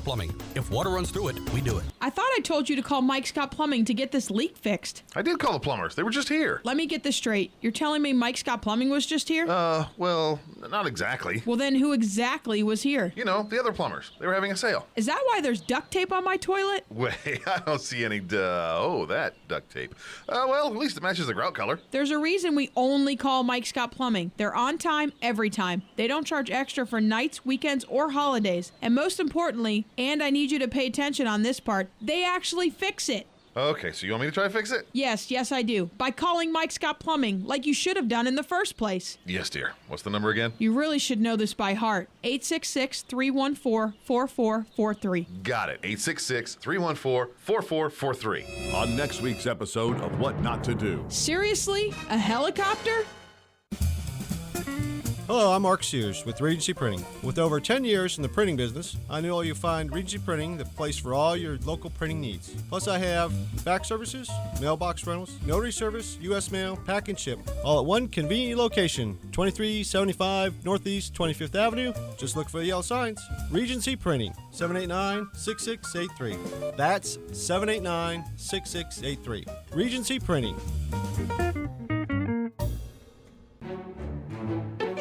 Plumbing. If water runs through it, we do it. I thought I told you to call Mike Scott Plumbing to get this leak fixed. I did call the plumbers. They were just here. Let me get this straight. You're telling me Mike Scott Plumbing was just here? Well, not exactly. Well, then who exactly was here? You know, the other plumbers. They were having a sale. Is that why there's duct tape on my toilet? Wait, I don't see any, that duct tape. Well, at least it matches the grout color. There's a reason we only call Mike Scott Plumbing. They're on time, every time. They don't charge extra for nights, weekends, or holidays. And most importantly, and I need you to pay attention on this part, they actually fix it. Okay, so you want me to try to fix it? Yes, I do. By calling Mike Scott Plumbing, like you should have done in the first place. Yes, dear. What's the number again? You really should know this by heart. 866-314-4443. Got it. 866-314-4443. On next week's episode of What Not to Do. Seriously? A helicopter? Hello, I'm Mark Sears with Regency Printing. With over 10 years in the printing business, I know you'll find Regency Printing the place for all your local printing needs. Plus, I have fax services, mailbox rentals, notary service, U.S. mail, pack and ship, all at one convenient location, 2375 Northeast 25th Avenue. Just look for the yellow signs. Regency Printing, 789-6683. That's 789-6683. Regency Printing.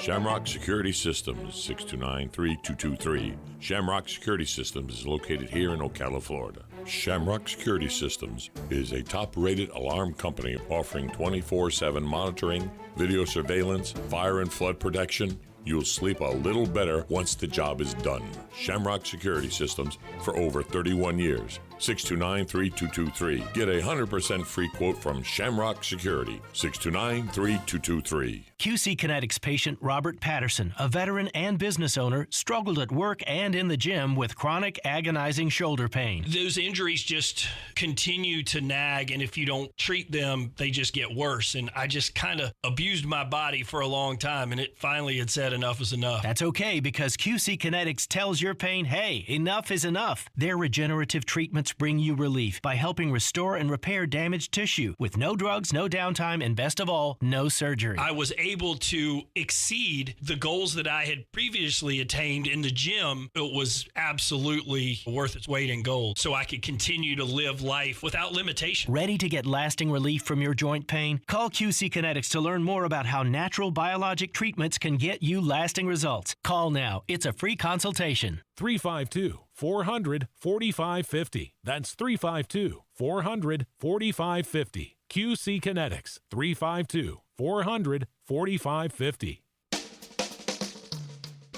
Shamrock Security Systems, 629-3223. Shamrock Security Systems is located here in Ocala, Florida. Shamrock Security Systems is a top-rated alarm company offering 24/7 monitoring, video surveillance, fire and flood protection. You'll sleep a little better once the job is done. Shamrock Security Systems for over 31 years. 629-3223. Get a 100% free quote from Shamrock Security. 629-3223. QC Kinetics patient Robert Patterson, a veteran and business owner, struggled at work and in the gym with chronic agonizing shoulder pain. Those injuries just continue to nag, and if you don't treat them, they just get worse. And I just kind of abused my body for a long time, and it finally had said enough is enough. That's okay, because QC Kinetics tells your pain, hey, enough is enough. Their regenerative treatments bring you relief by helping restore and repair damaged tissue with no drugs, no downtime, and best of all, no surgery. I was able to exceed the goals that I had previously attained in the gym. It was absolutely worth its weight in gold, so I could continue to live life without limitation. Ready to get lasting relief from your joint pain? Call QC Kinetics to learn more about how natural biologic treatments can get you lasting results. Call now. It's a free consultation. 352-400-4550. That's 352-400-4550. QC Kinetics, 352-400-4550.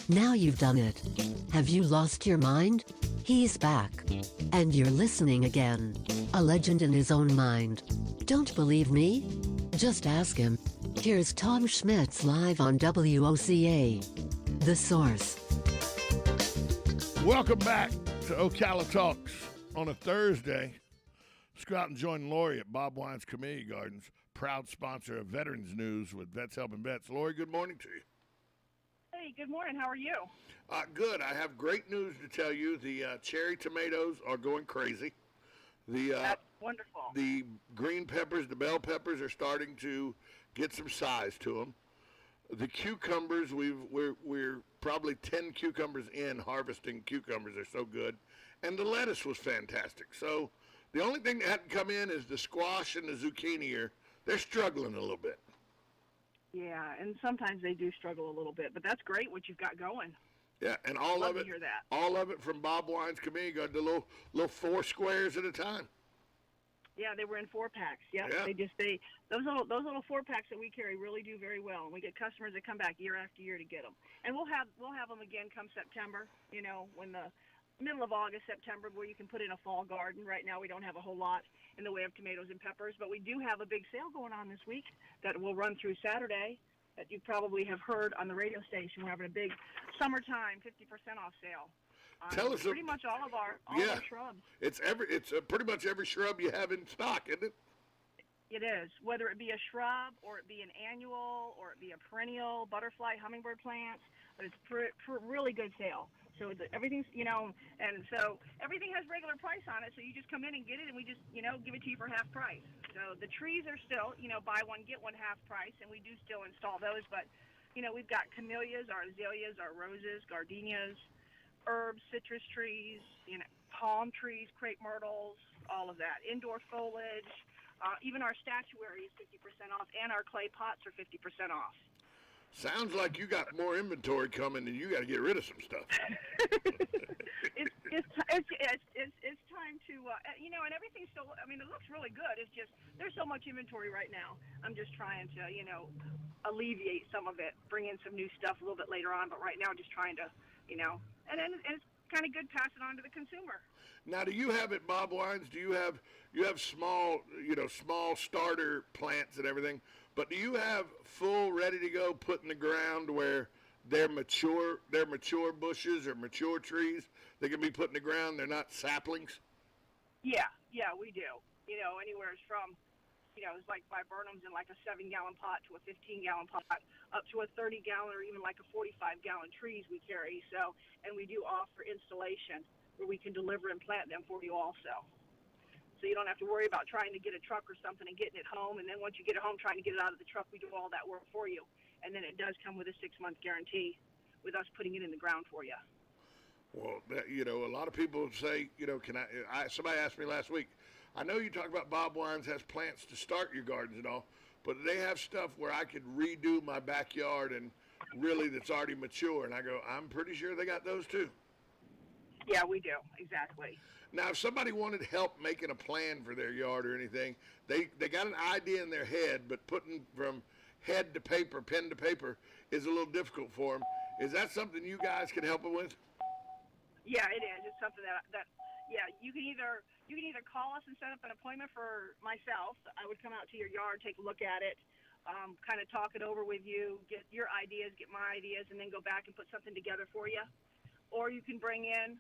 Now you've done it. Have you lost your mind? He's back. And you're listening again. A legend in his own mind. Don't believe me? Just ask him. Here's Tom Schmitz live on WOCA. The Source. Welcome back to Ocala Talks on a Thursday. Let's go out and join Lori at Bob Wine's Community Gardens, proud sponsor of Veterans News with Vets Helping Vets. Lori, good morning to you. Hey, good morning. How are you? Good. I have great news to tell you. The cherry tomatoes are going crazy. That's wonderful. The green peppers, the bell peppers are starting to get some size to them. The cucumbers, we're probably 10 cucumbers in harvesting cucumbers. They're so good. And the lettuce was fantastic. So the only thing that hadn't come in is the squash and the zucchini. They're struggling a little bit. Yeah, and sometimes they do struggle a little bit, but that's great what you've got going. Yeah, and all Love of it, to hear that. all of it from Bob Wine's Community Garden, the little 4 squares at a time. Yeah, they were in 4-packs. Yep. Yeah. Those little 4-packs that we carry really do very well, and we get customers that come back year after year to get them. And we'll have them again come September. You know, when the middle of August, September, where you can put in a fall garden. Right now, we don't have a whole lot in the way of tomatoes and peppers, but we do have a big sale going on this week that will run through Saturday. That you probably have heard on the radio station. We're having a big summertime 50% off sale. Tell us pretty much all of our shrubs. It's pretty much every shrub you have in stock, isn't it? It is, whether it be a shrub or it be an annual or it be a perennial, butterfly, hummingbird plants, but it's really good sale. So everything's, and so everything has regular price on it. So you just come in and get it, and we just, give it to you for half price. So the trees are still, buy one, get one half price, and we do still install those. But, we've got camellias, our azaleas, our roses, gardenias, herbs, citrus trees, palm trees, crepe myrtles, all of that. Indoor foliage, even our statuary is 50% off, and our clay pots are 50% off. Sounds like you got more inventory coming, and you got to get rid of some stuff. It's time to, and everything's still, it looks really good. It's just, there's so much inventory right now. I'm just trying to, alleviate some of it, bring in some new stuff a little bit later on, but right now just trying to, and it's kind of good, pass it on to the consumer. Now, do you have at Bob Wine's, do you have small, small starter plants and everything, but do you have full, ready to go, put in the ground where they're mature bushes or mature trees? They can be put in the ground. They're not saplings. Yeah, we do. Anywhere from, it's like viburnums in like a 7-gallon pot to a 15-gallon pot, up to a 30-gallon or even like a 45-gallon trees we carry. So, and we do offer installation where we can deliver and plant them for you also. So you don't have to worry about trying to get a truck or something and getting it home. And then once you get it home, trying to get it out of the truck, we do all that work for you. And then it does come with a 6-month guarantee with us putting it in the ground for you. Well, a lot of people say, can somebody asked me last week, I know you talk about Bob Wines has plants to start your gardens and all, but they have stuff where I could redo my backyard and really that's already mature. And I go, I'm pretty sure they got those too. Yeah, we do. Exactly. Now, if somebody wanted help making a plan for their yard or anything, they got an idea in their head, but putting from head to paper, pen to paper, is a little difficult for them. Is that something you guys can help them with? Yeah, it is. It's something that you can either call us and set up an appointment for myself. I would come out to your yard, take a look at it, kind of talk it over with you, get your ideas, get my ideas, and then go back and put something together for you. Or you can bring in,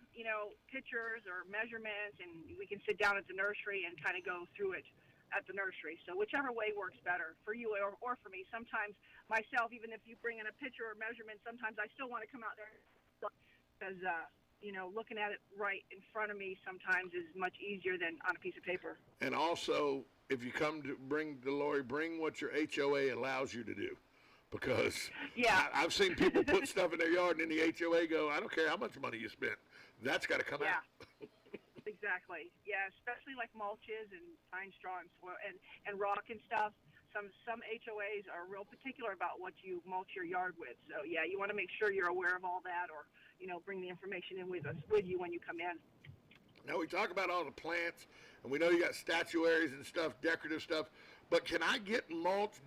pictures or measurements, and we can sit down at the nursery and kind of go through it at the nursery. So whichever way works better for you or for me. Sometimes myself, even if you bring in a picture or measurement, sometimes I still want to come out there because, looking at it right in front of me sometimes is much easier than on a piece of paper. And also, if you come to bring the lorry, bring what your HOA allows you to do. Because I've seen people put stuff in their yard and then the HOA go, I don't care how much money you spent. That's got to come out. Exactly. Yeah, especially like mulches and pine straw and soil and rock and stuff. Some HOAs are real particular about what you mulch your yard with. So, you want to make sure you're aware of all that or, bring the information in with you when you come in. Now, we talk about all the plants, and we know you got statuaries and stuff, decorative stuff, but can I get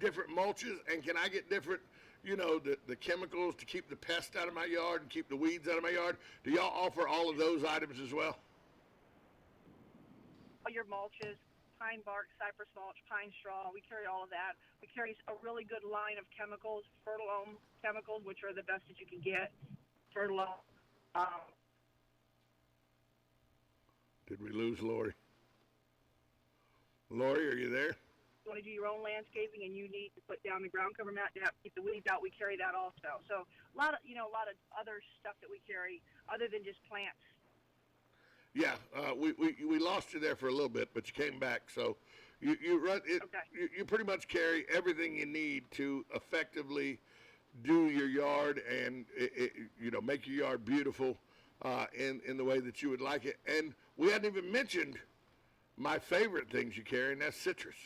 different mulches, and can I get different, the chemicals to keep the pests out of my yard and keep the weeds out of my yard? Do y'all offer all of those items as well? All your mulches, pine bark, cypress mulch, pine straw, we carry all of that. We carry a really good line of chemicals, Fertilome chemicals, which are the best that you can get. Fertilome. Did we lose Lori? Lori, are you there? You want to do your own landscaping and you need to put down the ground cover mat to keep the weeds out, we carry that also. So a lot of other stuff that we carry other than just plants. Yeah, we lost you there for a little bit, but you came back. So you run it. Okay. You pretty much carry everything you need to effectively do your yard and make your yard beautiful in the way that you would like it. And we hadn't even mentioned my favorite things you carry, and that's citrus.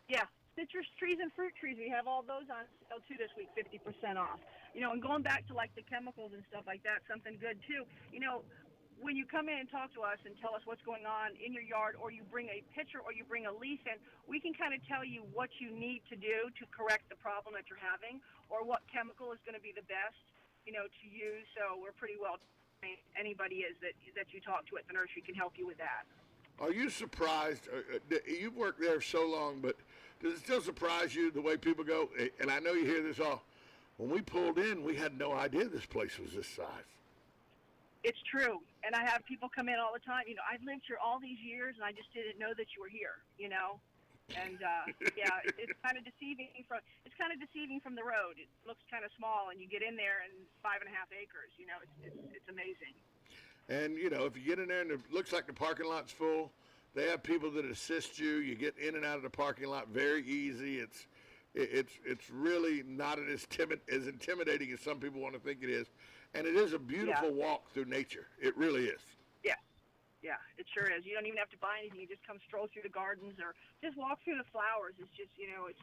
Yeah, citrus trees and fruit trees. We have all those on sale too this week, 50% off. And going back to like the chemicals and stuff like that, something good too. When you come in and talk to us and tell us what's going on in your yard, or you bring a picture or you bring a leaf in, we can kind of tell you what you need to do to correct the problem that you're having, or what chemical is going to be the best, to use. So we're pretty well trained. Anybody is that you talk to at the nursery can help you with that. Are you surprised? You've worked there so long, but does it still surprise you the way people go? And I know you hear this all. When we pulled in, we had no idea this place was this size. It's true, and I have people come in all the time. I've lived here all these years, and I just didn't know that you were here. And it's kind of deceiving from the road. It looks kind of small, and you get in there, and 5.5 acres. It's amazing. And if you get in there and it looks like the parking lot's full, they have people that assist you. You get in and out of the parking lot very easy. It's really not as intimidating as some people want to think it is. And it is a beautiful walk through nature. It really is. Yeah, it sure is. You don't even have to buy anything. You just come stroll through the gardens or just walk through the flowers. It's just, it's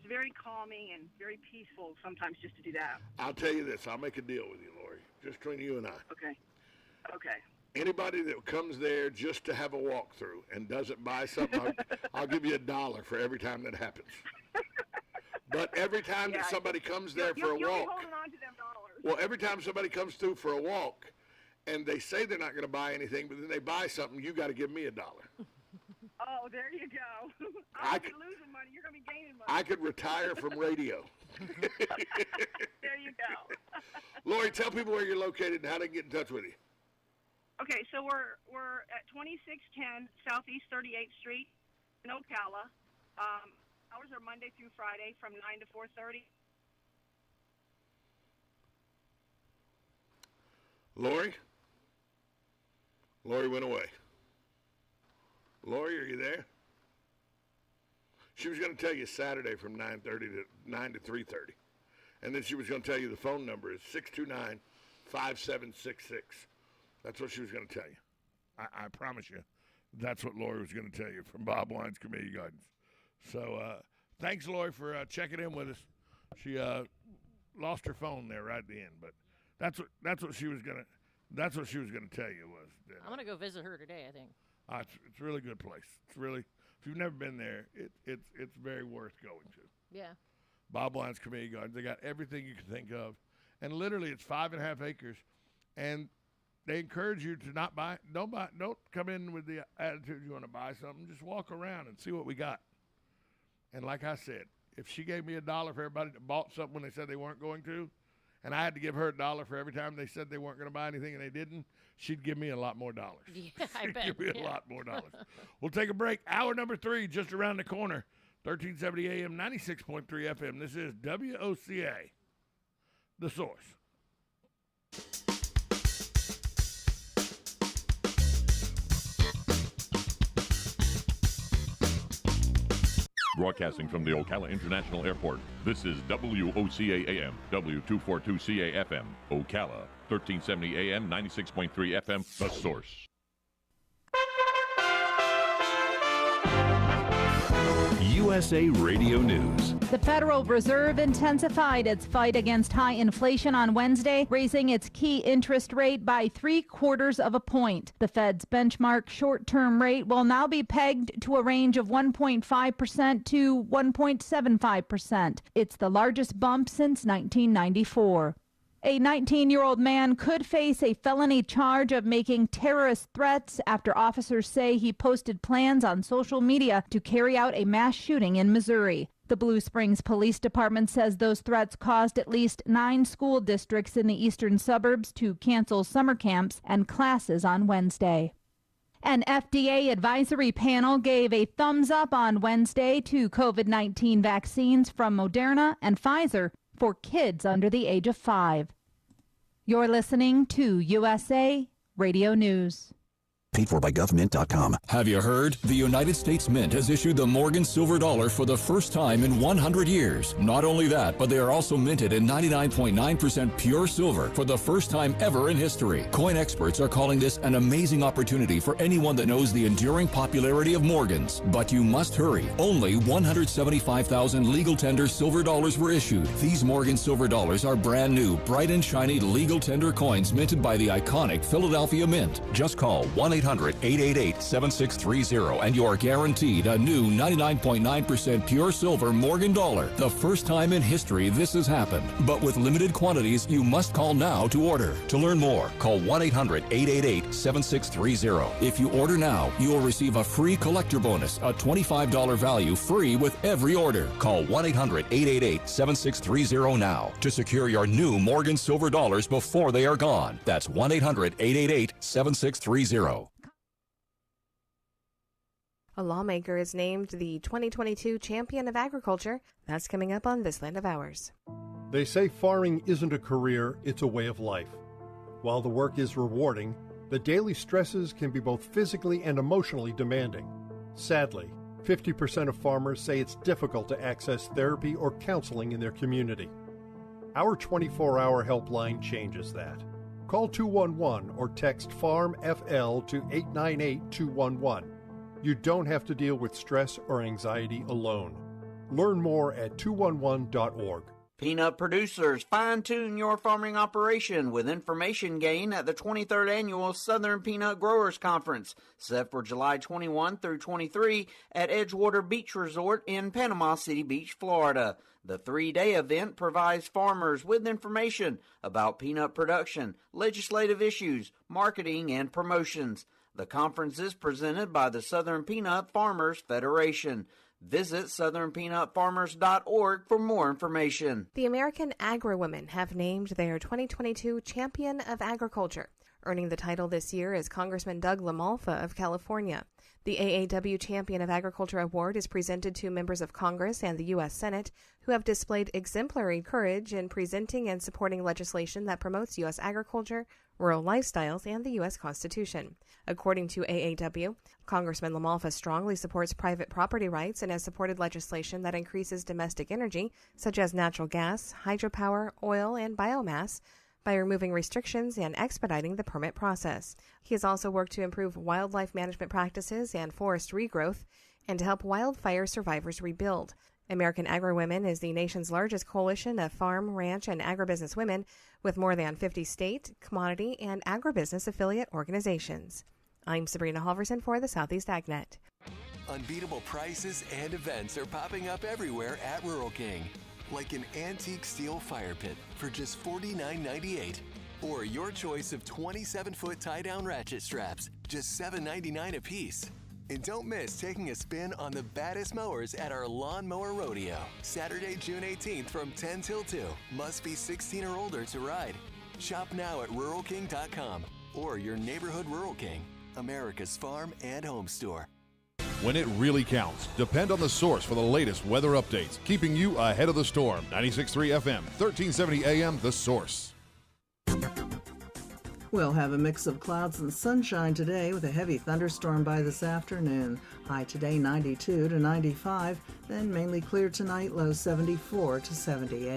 very calming and very peaceful sometimes just to do that. I'll tell you this. I'll make a deal with you, Lori, just between you and I. Okay. Anybody that comes there just to have a walkthrough and doesn't buy something, I'll give you $1 for every time that happens. But every time that somebody comes there for a walk, you'll be holding on to them dollars. Well, every time somebody comes through for a walk, and they say they're not going to buy anything, but then they buy something, you got to give me $1. Oh, there you go. I'm losing money. You're going to be gaining money. I could retire from radio. There you go. Lori, tell people where you're located and how they can get in touch with you. Okay, so we're at 2610 Southeast 38th Street in Ocala. Hours are Monday through Friday from 9 to 4:30. Lori went away. Lori, are you there? She was going to tell you Saturday from 9 to 3:30. And then she was going to tell you the phone number is 629-5766. That's what she was going to tell you. I promise you. That's what Lori was going to tell you from Bob Wine's Community Gardens. So thanks, Lori, for checking in with us. She lost her phone there right at the end, but that's what she was going to tell you was. I'm going to go visit her today, I think. It's a really good place. It's really, if you've never been there, it's very worth going to. Yeah. Bob Wine's Community Gardens. They got everything you can think of, and literally it's 5.5 acres, and they encourage you to not buy. Don't come in with the attitude you want to buy something. Just walk around and see what we got. And like I said, if she gave me $1 for everybody that bought something when they said they weren't going to, and I had to give her $1 for every time they said they weren't going to buy anything and they didn't, she'd give me a lot more dollars. Yeah, I bet. Give me a lot more dollars. We'll take a break. Hour number 3 just around the corner. 1370 AM, 96.3 FM. This is WOCA, The Source. Broadcasting from the Ocala International Airport, this is WOCA AM, W242CA FM, Ocala, 1370 AM, 96.3 FM, The Source. USA Radio News. The Federal Reserve intensified its fight against high inflation on Wednesday, raising its key interest rate by 0.75 points. The Fed's benchmark short-term rate will now be pegged to a range of 1.5% to 1.75%. It's the largest bump since 1994. A 19-year-old man could face a felony charge of making terrorist threats after officers say he posted plans on social media to carry out a mass shooting in Missouri. The Blue Springs Police Department says those threats caused at least 9 school districts in the eastern suburbs to cancel summer camps and classes on Wednesday. An FDA advisory panel gave a thumbs up on Wednesday to COVID-19 vaccines from Moderna and Pfizer for kids under the age of 5. You're listening to USA Radio News. Paid for by government.com. Have you heard? The United States Mint has issued the Morgan Silver Dollar for the first time in 100 years. Not only that, but they are also minted in 99.9% pure silver for the first time ever in history. Coin experts are calling this an amazing opportunity for anyone that knows the enduring popularity of Morgans. But you must hurry. Only 175,000 legal tender silver dollars were issued. These Morgan Silver Dollars are brand new, bright and shiny legal tender coins minted by the iconic Philadelphia Mint. Just call 1-800-888-7630 and you are guaranteed a new 99.9% pure silver Morgan dollar. The first time in history this has happened. But with limited quantities, you must call now to order. To learn more, call 1-800-888-7630. If you order now, you will receive a free collector bonus, a $25 value free with every order. Call 1-800-888-7630 now to secure your new Morgan Silver Dollars before they are gone. That's 1-800-888-7630. A lawmaker is named the 2022 Champion of Agriculture. That's coming up on This Land of Ours. They say farming isn't a career, it's a way of life. While the work is rewarding, the daily stresses can be both physically and emotionally demanding. Sadly, 50% of farmers say it's difficult to access therapy or counseling in their community. Our 24-hour helpline changes that. Call 211 or text FARM-FL to 898-211. You don't have to deal with stress or anxiety alone. Learn more at 211.org. Peanut producers, fine-tune your farming operation with information gained at the 23rd Annual Southern Peanut Growers Conference, set for July 21 through 23 at Edgewater Beach Resort in Panama City Beach, Florida. The 3-day event provides farmers with information about peanut production, legislative issues, marketing, and promotions. The conference is presented by the Southern Peanut Farmers Federation. Visit southernpeanutfarmers.org for more information. The American Agri-Women have named their 2022 Champion of Agriculture. Earning the title this year is Congressman Doug LaMalfa of California. The AAW Champion of Agriculture Award is presented to members of Congress and the U.S. Senate who have displayed exemplary courage in presenting and supporting legislation that promotes U.S. agriculture, rural lifestyles, and the U.S. Constitution. According to AAW, Congressman LaMalfa strongly supports private property rights and has supported legislation that increases domestic energy, such as natural gas, hydropower, oil, and biomass, by removing restrictions and expediting the permit process. He has also worked to improve wildlife management practices and forest regrowth, and to help wildfire survivors rebuild. American Agri-Women is the nation's largest coalition of farm, ranch, and agribusiness women, with more than 50 state, commodity, and agribusiness affiliate organizations. I'm Sabrina Halverson for the Southeast AgNet. Unbeatable prices and events are popping up everywhere at Rural King. Like an antique steel fire pit for just $49.98. Or your choice of 27-foot tie-down ratchet straps, just $7.99 a piece. And don't miss taking a spin on the baddest mowers at our Lawn Mower Rodeo, Saturday, June 18th from 10 till 2. Must be 16 or older to ride. Shop now at ruralking.com or your neighborhood Rural King, America's farm and home store. When it really counts, depend on the source for the latest weather updates, keeping you ahead of the storm. 96.3 FM, 1370 AM, The Source. We'll have a mix of clouds and sunshine today with a heavy thunderstorm by this afternoon. High today 92 to 95, then mainly clear tonight, low 74 to 78.